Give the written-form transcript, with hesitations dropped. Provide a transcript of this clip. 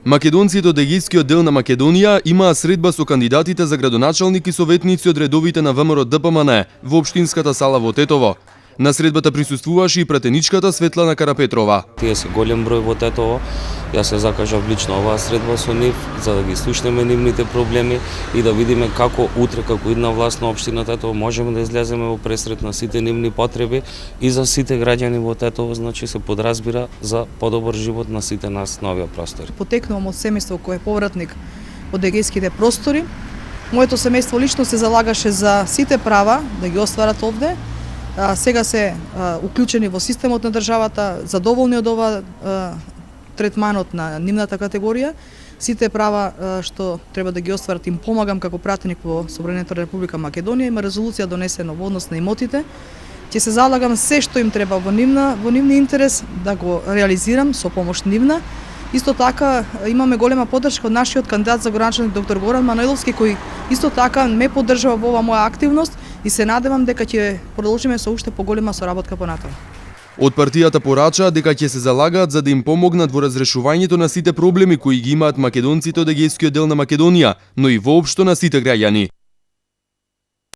Македонците од Егејскиот дел на Македонија имаа средба со кандидатите за градоначалник и советници од редовите на ВМРО ДПМН во општинската сала во Тетово. На средбата присуствуваше и пратеничката Светлана Карапетрова. Тие се голем број во Тетово. Јас се закажав лично оваа средба со нив за да ги слушнеме нивните проблеми и да видиме како утре како една власт на општина Тетово можеме да излеземе во пресрет на сите нивни потреби и за сите граѓани во Тетово, значи се подразбира за подобар живот на сите нас на овие простори. Потекнувам од семејство кој е повратник од егејските простори. Моето семејство лично се залагаше за сите права да ги остварат овде. Сега се уклучени во системот на државата, задоволни од ова третманот на нивната категорија. Сите права што треба да ги остварат им помагам како пратеник во Собранието на Република Македонија. Има резолуција донесена во однос на имотите. Ќе се залагам се што им треба во нивни интерес да го реализирам со помош нивна. Исто така имаме голема поддршка од нашиот кандидат за градоначалник доктор Горан Маноиловски кој исто така ме поддржува во оваа моја активност и се надевам дека ќе продолжиме со уште поголема соработка понатаму. Од партијата порачаа дека ќе се залагаат за да им помогнат во разрешувањето на сите проблеми кои ги имаат македонците од Егејскиот дел на Македонија, но и воопшто на сите граѓани.